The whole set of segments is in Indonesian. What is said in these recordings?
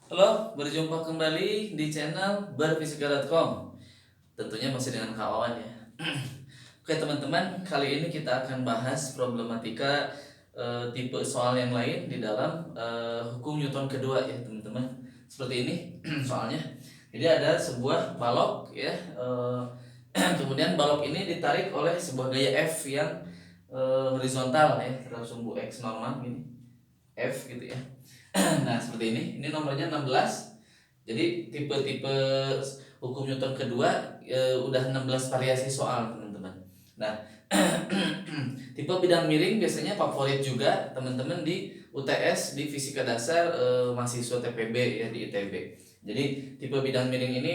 Halo, berjumpa kembali di channel berfisika.com. Tentunya masih dengan Kak Wawan ya. Oke teman-teman, kali ini kita akan bahas problematika tipe soal yang lain di dalam hukum Newton kedua ya teman-teman. Seperti ini soalnya. Jadi ada sebuah balok ya, kemudian balok ini ditarik oleh sebuah gaya F yang horizontal ya terhadap sumbu X normal gini. F gitu ya. Nah, seperti ini. Ini nomornya 16. Jadi tipe-tipe hukum Newton kedua udah 16 variasi soal, teman-teman. Nah, tipe bidang miring biasanya favorit juga teman-teman di UTS di Fisika Dasar mahasiswa TPB ya di ITB. Jadi tipe bidang miring ini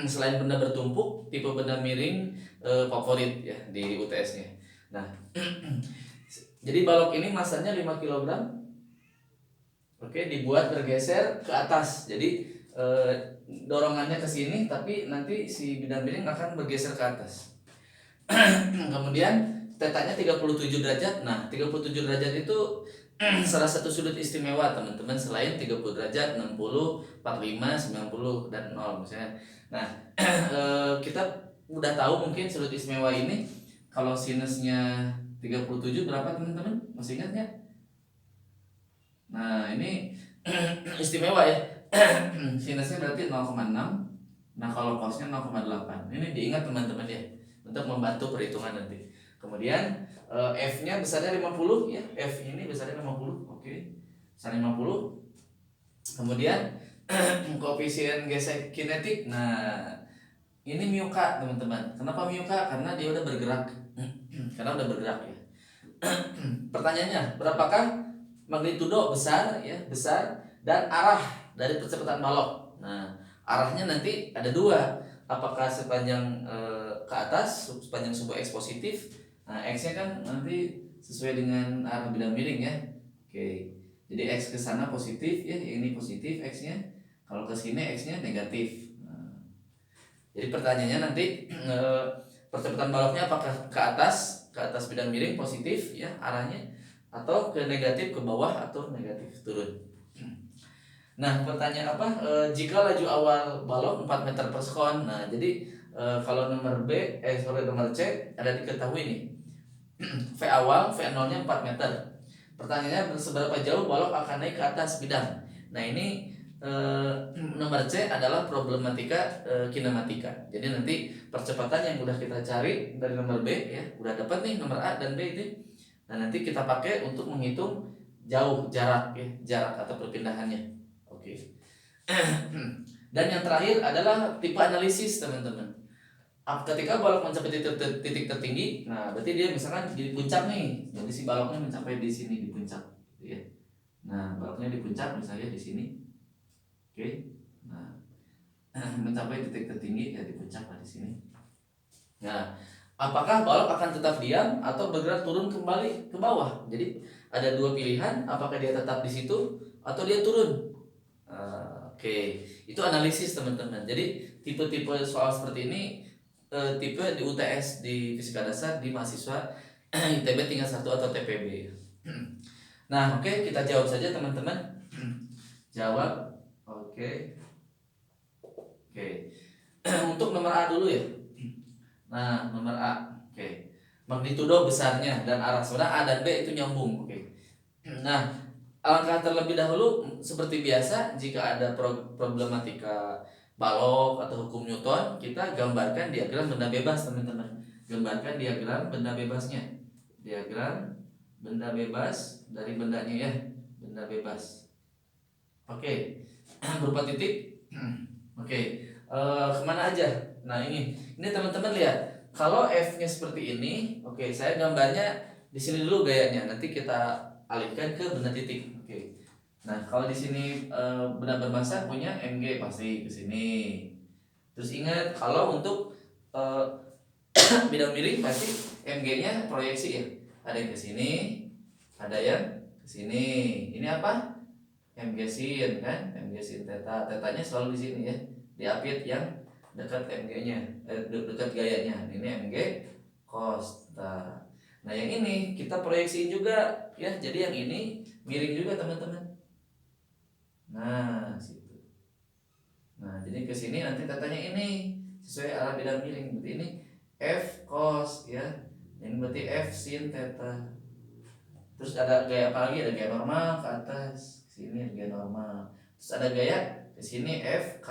selain benda bertumpuk, tipe benda miring favorit ya di UTS-nya. Nah, jadi balok ini masanya 5 kilogram. Oke, dibuat bergeser ke atas. Jadi dorongannya ke sini, tapi nanti si bidang miring akan bergeser ke atas. Kemudian tetanya 37 derajat. Nah, 37 derajat itu salah satu sudut istimewa teman-teman selain 30 derajat, 60, 45, 90 dan 0 misalnya. Nah, kita udah tahu mungkin sudut istimewa ini kalau sinusnya 37 berapa teman-teman? Masih ingat nggak? Nah, ini istimewa ya. Sinusnya berarti 0,6. Nah, kalau cosnya 0,8. Ini diingat teman-teman ya untuk membantu perhitungan nanti. Kemudian F-nya besarnya 50 ya. F ini besarnya 50. Oke. Besar 50. Kemudian koefisien gesek kinetik. Nah, ini mu k teman-teman. Kenapa mu k? Karena dia udah bergerak. Karena udah bergerak ya. Pertanyaannya, berapakah magnitudo besar ya, besar dan arah dari percepatan balok. Nah, arahnya nanti ada dua. Apakah sepanjang ke atas, sepanjang sumbu X positif. Nah, X-nya kan nanti sesuai dengan arah bidang miring ya. Oke. Jadi X ke sana positif ya, ini positif X-nya. Kalau ke sini X-nya negatif. Nah, jadi pertanyaannya nanti percepatan baloknya apakah ke atas bidang miring positif ya arahnya, atau ke negatif ke bawah atau negatif turun. Nah, pertanyaan apa? Jika laju awal balok 4 meter per sekon. Nah, jadi kalau nomor nomor C ada diketahui nih. V awal, V0-nya 4 meter. Pertanyaannya seberapa jauh balok akan naik ke atas bidang. Nah, ini nomor C adalah problematika kinematika. Jadi nanti percepatan yang udah kita cari dari nomor B ya, udah dapat nih nomor A dan B itu. Nah, nanti kita pakai untuk menghitung jauh jarak ya, jarak atau perpindahannya. Oke. Dan yang terakhir adalah tipe analisis, teman-teman. Ketika balok mencapai titik tertinggi, nah berarti dia misalkan di puncak nih. Jadi si baloknya mencapai di sini di puncak, gitu ya. Nah, baloknya di puncak misalnya di sini. Oke. Nah, mencapai titik tertinggi ya di puncak lah di sini. Nah, apakah balok akan tetap diam atau bergerak turun kembali ke bawah? Jadi ada dua pilihan, apakah dia tetap di situ atau dia turun. Oke, itu analisis teman-teman. Jadi tipe-tipe soal seperti ini tipe di UTS di Fisika Dasar di mahasiswa ITB tingkat 1 atau TPB. Nah, oke, kita jawab saja teman-teman. Jawab. Oke. Oke. Untuk nomor A dulu ya. Nah, nomor A. Oke. Magnitudo besarnya dan arah. Sebenarnya A dan B itu nyambung. Oke. Nah, alangkah terlebih dahulu seperti biasa jika ada problematika balok atau hukum Newton, kita gambarkan diagram benda bebas, teman-teman. Gambarkan diagram benda bebasnya. Diagram benda bebas dari bendanya ya. Benda bebas. Oke. Berupa titik. Oke. Kemana aja? Nah, ini teman-teman lihat. Kalau F-nya seperti ini, oke, saya gambarnya di sini dulu gayanya. Nanti kita alihkan ke benda titik. Oke. Nah, kalau di sini benda bermassa punya mg pasti ke sini. Terus ingat kalau untuk eh, bidang miring pasti mg-nya proyeksi ya. Ada yang ke sini, ada yang ke sini. Ini apa? Mg sin kan? Mg sin theta. Tetanya selalu di sini ya. Diapit yang dekat mg-nya, dekat gayanya. Ini mg cos theta. Nah, yang ini kita proyeksiin juga ya. Jadi yang ini miring juga, teman-teman. Nah, situ. Nah, jadi ke sini nanti tetanya ini sesuai arah bidang miring. Berarti ini F cos ya. Ini berarti F sin theta. Terus ada gaya apa lagi? Ada gaya normal ke atas. Sini ada gaya normal. Terus ada gaya ke sini FK.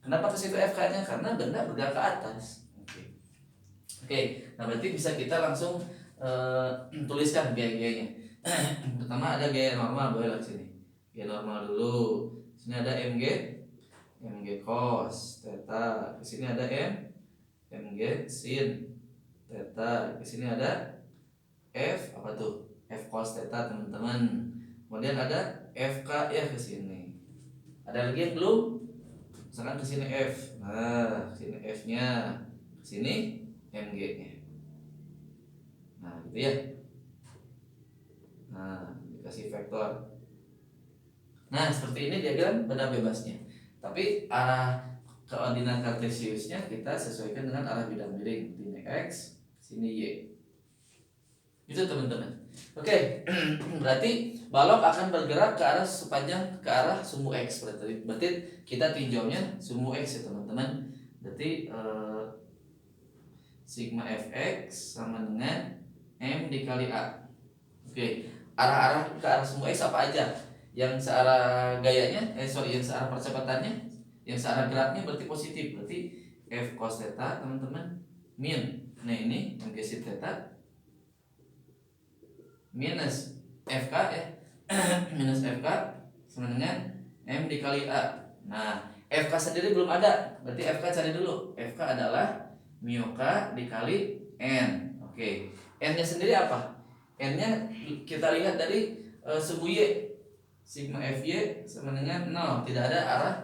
Kenapa ke situ FK-nya? Karena benda bergerak ke atas. Oke. Oke. Nah, berarti bisa kita langsung tuliskan gaya-gayanya. Pertama ada gaya normal, boleh lah sini. Gaya normal dulu. Sini ada MG cos theta. Ke sini ada MG sin theta. Ke sini ada F apa tuh? F cos theta, teman-teman. Kemudian ada FK ya ke sini. Ada lagi yang belum? Misalkan ke sini F. Nah, ke sini F-nya. Ke sini MG-nya. Nah, gitu ya. Nah, dikasih vektor. Nah, seperti ini diagram benda bebasnya. Tapi arah koordinat kartesiusnya kita sesuaikan dengan arah bidang miring. Sini X, sini Y. Itu teman-teman. Oke, berarti balok akan bergerak ke arah ke arah sumbu X. Berarti kita tinjaunya sumbu X ya teman-teman. Berarti sigma fx sama dengan M dikali A. Oke, arah-arah ke arah sumbu X apa aja? Yang searah gayanya, yang searah percepatannya, yang searah geraknya berarti positif. Berarti F cos theta teman-teman min. Nah ini yang sin theta minus FK ya. Minus FK sama dengan M dikali A. Nah, FK sendiri belum ada. Berarti FK cari dulu. FK adalah mu K dikali N. Oke. N-nya sendiri apa? N-nya kita lihat dari sumbu Y. Sigma FY sama dengan 0. Tidak ada arah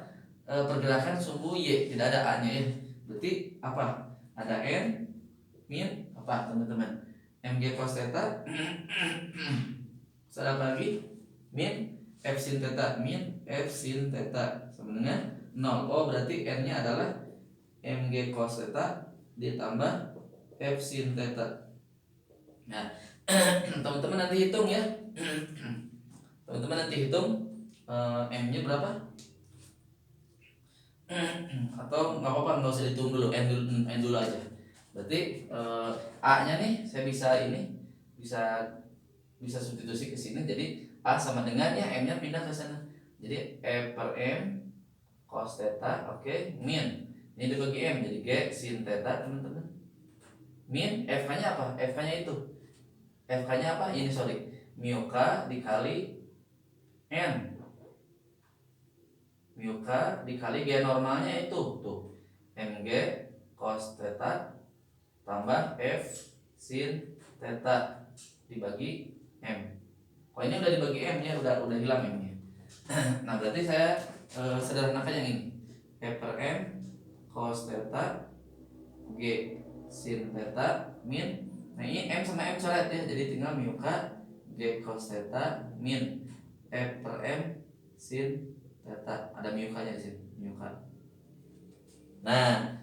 pergerakan sumbu Y. Tidak ada A-nya ya. Berarti apa? Ada N min apa teman-teman? MG cos theta. Ada apa lagi? Min F sin theta. Min F sin theta sama dengan 0. Oh, berarti N-nya adalah MG cos theta ditambah F sin theta. Nah, teman-teman nanti hitung ya. Teman-teman nanti hitung M-nya berapa? Atau nggak apa-apa, nggak usah dihitung dulu, N dulu aja. Berarti A-nya nih saya bisa substitusi ke sini, jadi A sama dengan ya M-nya pindah ke sana. Jadi E per M cos theta, oke, min. Ini dibagi M jadi G sin theta, teman-teman. Min FK-nya apa? FK-nya itu. FK-nya apa? Ini sorry. Mu K dikali N. Mu K dikali G normalnya itu tuh. MG cos theta tambah F sin theta dibagi M. Oh, ini udah dibagi M ya, udah hilang M-nya. Nah, berarti saya sederhanakan yang ini. E per M cos theta G sin theta min. Nah, ini M sama M coret ya, jadi tinggal mu K G cos theta min E per M sin theta. Ada mu K-nya di sini, mu K. Nah,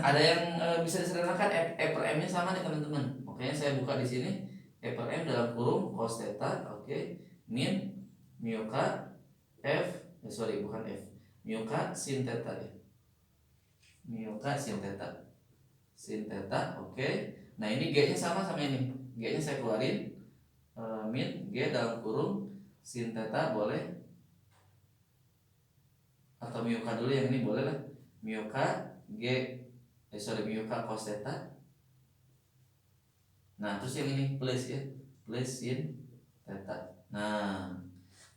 ada yang bisa disederhanakan E per M-nya sama nih teman-teman. Makanya saya buka di sini E per M dalam kurung cos theta, oke, min mu K F, sorry bukan F, mu K sin theta ya. Mu K sin theta. Sin theta, oke. Nah, ini G-nya sama ini. G-nya saya keluarin min G dalam kurung sin theta boleh, atau mu K dulu yang ini boleh lah. Mu K G mu K cos theta. Nah, terus yang ini plus ya, plus sin theta. Nah,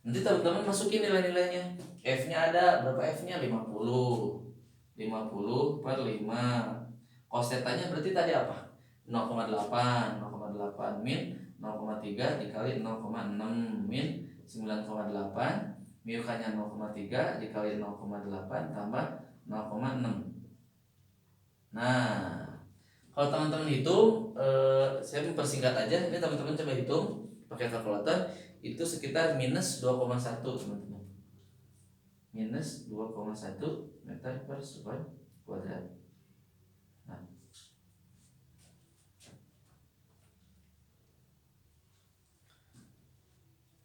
nanti teman-teman masukin nilai-nilainya. F-nya ada berapa? F-nya 50 per 5. Cos theta-nya berarti tadi apa? 0,8 min 0,3 dikali 0,6 min 9,8. Mu K-nya 0,3 dikali 0,8 tambah 0,6. Nah, kalau teman-teman hitung, saya mempersingkat aja. Ini teman-teman coba hitung pakai kalkulator, itu sekitar minus 2,1 teman-teman. Minus 2,1 meter persegi kuadrat. Nah.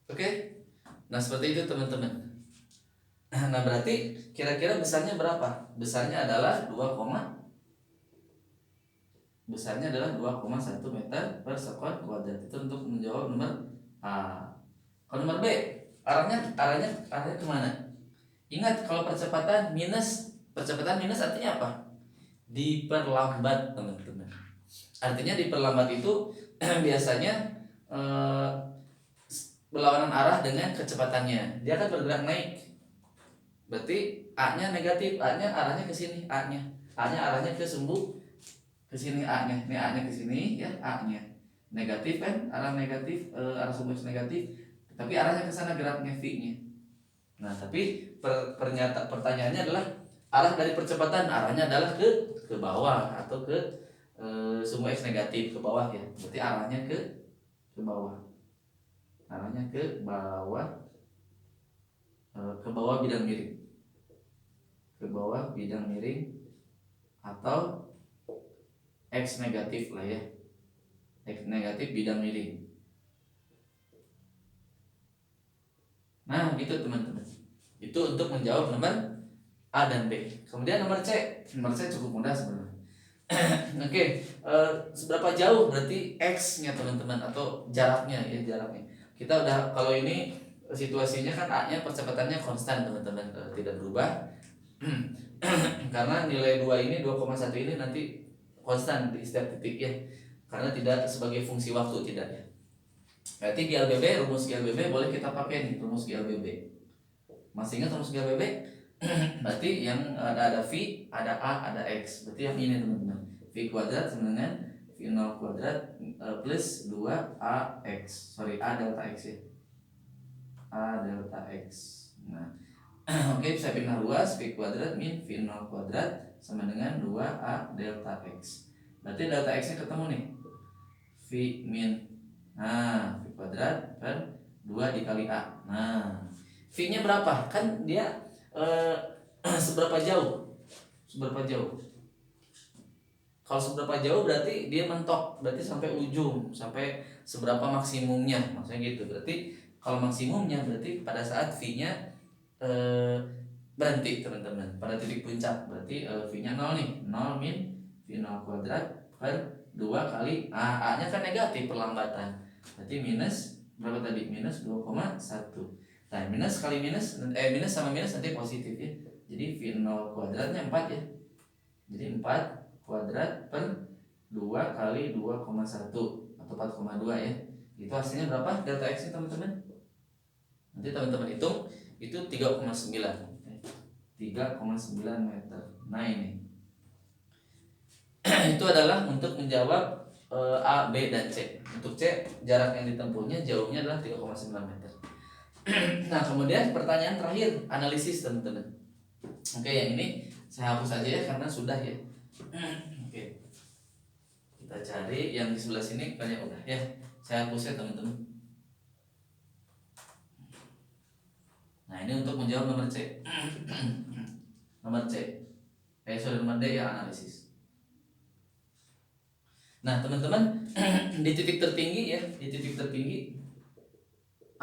Oke. Nah, seperti itu teman-teman. Nah, berarti kira-kira besarnya berapa? Besarnya adalah 2,1 meter per sekon kuadrat. Itu untuk menjawab nomor A. Kalau nomor B, arahnya kemana? Ingat, kalau percepatan minus artinya apa? Diperlambat, teman-teman. Artinya diperlambat itu biasanya eh, berlawanan arah dengan kecepatannya. Dia akan bergerak naik. Berarti A-nya negatif, A-nya arahnya ke sini, A-nya arahnya ke sini, A-nya. Ini A-nya ke sini ya, A-nya. Negatif kan, arah negatif, arah sumbu X negatif, tapi arahnya ke sana geraknya V-nya. Nah, tapi pertanyaannya adalah arah dari percepatan, arahnya adalah ke bawah atau ke sumbu X negatif, ke bawah ya. Berarti arahnya ke bawah. Arahnya ke bawah, ke bawah bidang miring. Ke bawah bidang miring atau X negatif lah ya. X negatif bidang miring. Nah, gitu teman-teman. Itu untuk menjawab nomor A dan B. Kemudian nomor C. Nomor C cukup mudah sebenarnya. Oke, seberapa jauh berarti X-nya teman-teman, atau jaraknya ya, jaraknya. Kita udah, kalau ini situasinya kan A-nya percepatannya konstan teman-teman, tidak berubah. Karena nilai 2 ini 2,1 ini nanti konstan di setiap titik ya. Karena tidak sebagai fungsi waktu, tidak ya. Berarti GLBB, rumus GLBB boleh kita pakai nih, rumus GLBB. Masih ingat rumus GLBB? Berarti yang ada V, ada A, ada X. Berarti yang ini teman-teman. V kuadrat sama dengan V0 kuadrat plus 2AX. Sorry, A delta X ya. A delta X. Nah, oke, bisa pindah luas. V kuadrat min V0 kuadrat sama dengan 2A delta X. Berarti delta X-nya ketemu nih. V min. Nah, V kuadrat per 2 dikali A. Nah, V-nya berapa? Kan dia seberapa jauh? Kalau seberapa jauh berarti dia mentok, berarti sampai ujung, sampai seberapa maksimumnya, maksudnya gitu. Berarti kalau maksimumnya berarti pada saat V-nya berhenti teman-teman, pada titik puncak, berarti V-nya 0 nih, 0 min V0 kuadrat per 2 kali A-nya kan negatif perlambatan, berarti minus berapa tadi? Minus 2,1. Nah, minus kali minus, minus sama minus nanti positif ya. Jadi V0 kuadratnya 4 ya. Jadi 4 kuadrat per 2 kali 2,1 atau 4,2 ya. Itu hasilnya berapa delta X nya teman-teman? Nanti teman-teman hitung, itu 3,9. 3,9 meter. Nah, ini. Itu adalah untuk menjawab A, B, dan C. Untuk C, jarak yang ditempuhnya jauhnya adalah 3,9 meter. Nah, kemudian pertanyaan terakhir, analisis teman-teman. Oke, yang ini saya hapus aja ya karena sudah ya. Oke, kita cari yang di sebelah sini banyak udah ya. Saya hapus ya teman-teman. Nah, ini untuk menjawab nomor C. Nomor C. Nomor D ya, analisis. Nah, teman-teman, di titik tertinggi ya, di titik tertinggi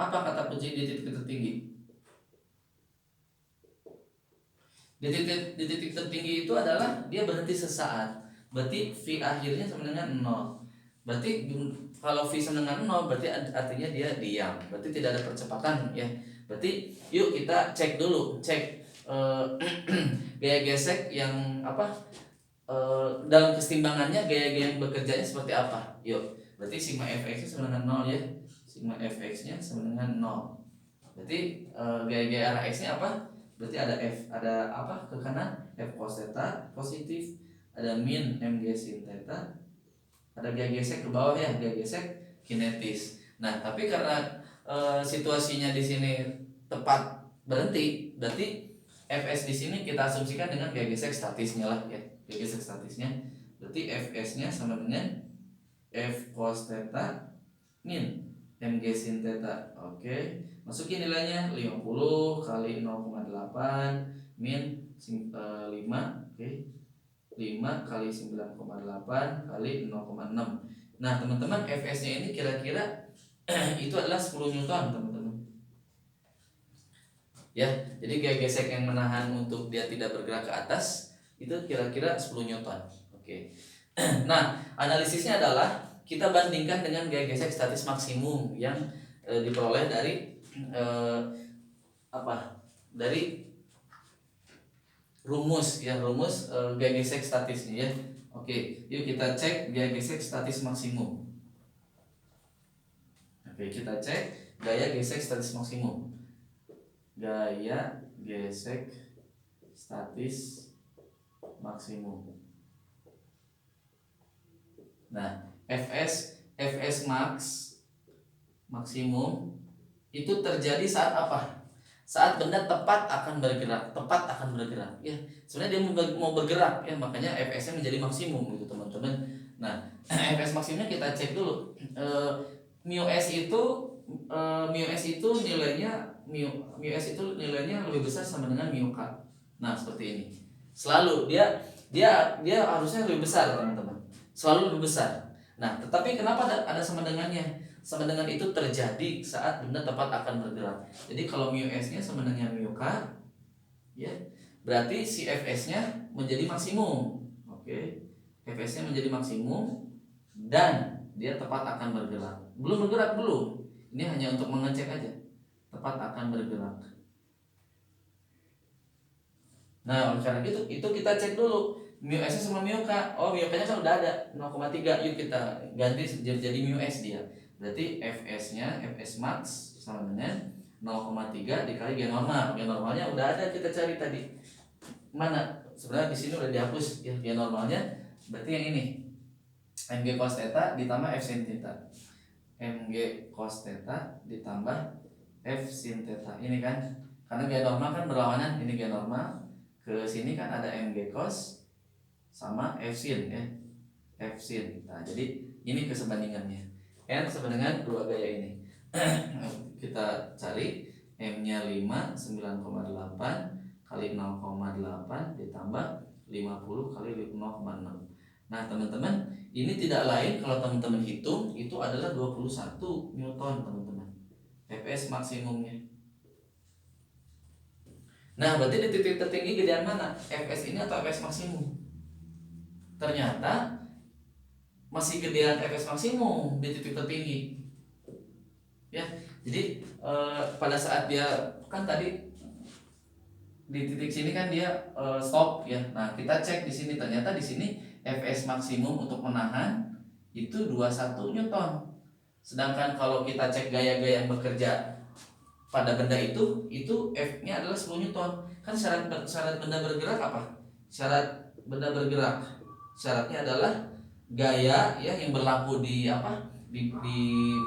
apa kata kunci di titik tertinggi? Di titik tertinggi itu adalah dia berhenti sesaat. Berarti V akhirnya sama dengan 0. Berarti kalau V sama dengan 0 berarti artinya dia diam. Berarti tidak ada percepatan ya. Berarti yuk kita cek dulu, gaya gesek yang apa? Dalam kesetimbangannya gaya-gaya yang bekerjanya seperti apa? Yuk. Berarti sigma fx nya sama dengan 0 ya. Sigma fx nya sama dengan 0. Berarti gaya-gaya arah x nya apa? Berarti ada F, ada apa ke kanan? F cos theta positif, ada min mg sin theta, ada gaya gesek ke bawah ya, gaya gesek kinetis. Nah, tapi karena situasinya di sini tepat berhenti, berarti Fs di sini kita asumsikan dengan gaya gesek statisnya lah ya, gaya gesek statisnya. Berarti Fs-nya sama dengan F cos theta min mg sin theta. Oke. Masukin nilainya 50 kali 0,8 min 5, oke. 5 kali 9,8 kali 0,6. Nah, teman-teman, Fs-nya ini kira-kira itu adalah 10 Newton, teman-teman. ya. Jadi gaya gesek yang menahan untuk dia tidak bergerak ke atas itu kira-kira 10 Newton. Oke. Nah, analisisnya adalah kita bandingkan dengan gaya gesek statis maksimum yang diperoleh dari dari rumus gaya gesek statisnya ya. Oke, yuk kita cek gaya gesek statis maksimum. Oke, kita cek gaya gesek statis maksimum. Gaya gesek statis maksimum. Nah, Fs max maksimum itu terjadi saat apa? Saat benda tepat akan bergerak, ya. Sebenarnya dia mau bergerak ya, makanya Fs-nya menjadi maksimum gitu teman-teman. Nah, Fs maksimumnya kita cek dulu. Mu s itu nilainya lebih besar sama dengan mu k. Nah, seperti ini. Selalu dia harusnya lebih besar teman-teman. Selalu lebih besar. Nah, tetapi kenapa ada sama dengannya? Sama dengan itu terjadi saat benda tepat akan bergerak. Jadi kalau mu s-nya sama dengan mu k, ya, berarti si Fs-nya menjadi maksimum. Oke. Fs-nya menjadi maksimum dan dia tepat akan bergerak. Belum bergerak belum. Ini hanya untuk mengecek aja. Tepat akan bergerak. Nah, oleh karena itu kita cek dulu mu s sama mu k. Oh, mu k-nya kan udah ada 0,3. Yuk kita ganti jadi mu s dia. Berarti Fs max sama dengan 0,3 dikali G normal. G normalnya udah ada, kita cari tadi. Mana? Sebenarnya di sini udah dihapus ya G normalnya. Berarti yang ini. Mg cos theta ditambah F sin theta. Mg cos theta ditambah F sin theta. Ini kan karena G normal kan berlawanan, ini G normal. Ke sini kan ada Mg cos sama F sin ya. F sin. Nah, jadi ini kesebandingannya. N sama dengan dua gaya ini. Kita cari M-nya 5, 9,8 kali 0,8 ditambah 50 kali 0,6. Nah, teman-teman, ini tidak lain kalau teman-teman hitung itu adalah 21 Newton, teman-teman. Fs maksimumnya. Nah, berarti di titik tertinggi gedean mana? Fs ini atau Fs maksimum? Ternyata masih gedean Fs maksimum di titik tertinggi. Ya, jadi pada saat dia kan tadi di titik sini kan dia stop ya. Nah, kita cek di sini, ternyata di sini Fs maksimum untuk menahan itu 21 Newton. Sedangkan kalau kita cek gaya-gaya yang bekerja pada benda itu F-nya adalah 10 Newton. Kan syarat benda bergerak apa? Syarat benda bergerak, syaratnya adalah gaya ya yang berlaku di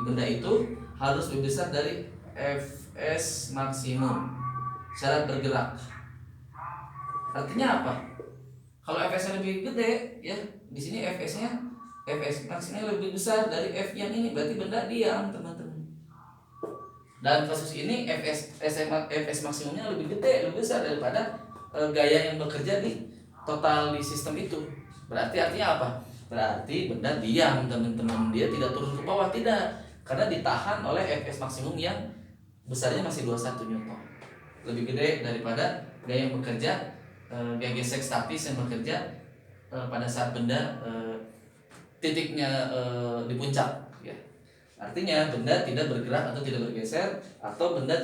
benda itu harus lebih besar dari Fs maksimum. Syarat bergerak. Artinya apa? Kalau Fs-nya lebih gede ya, di sini Fs maksimumnya lebih besar dari F yang ini, berarti benda diam, teman-teman. Dan kasus ini Fs maksimumnya lebih gede, lebih besar daripada gaya yang bekerja di total di sistem itu. Berarti artinya apa? Berarti benda diam, teman-teman. Dia tidak turun ke bawah, tidak. Karena ditahan oleh Fs maksimum yang besarnya masih 21 Newton. Lebih gede daripada gaya yang bekerja, gaya gesek statis yang bekerja pada saat benda titiknya di puncak ya. Artinya benda tidak bergerak atau tidak bergeser, atau benda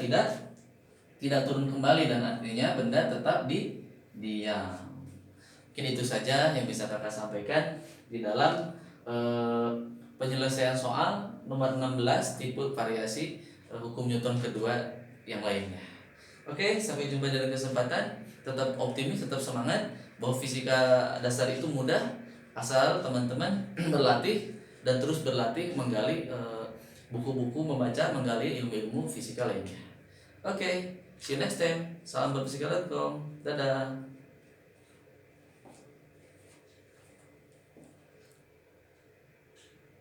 tidak turun kembali, dan artinya benda tetap diam. Mungkin itu saja yang bisa kakak sampaikan di dalam penyelesaian soal nomor 16 tipe variasi hukum Newton kedua yang lainnya. Oke, sampai jumpa dalam kesempatan. Tetap optimis, tetap semangat bahwa fisika dasar itu mudah asal teman-teman berlatih dan terus berlatih menggali buku-buku, membaca, menggali ilmu-ilmu fisika lainnya. Oke, see you next time. Salam berfisika.com. Dadah.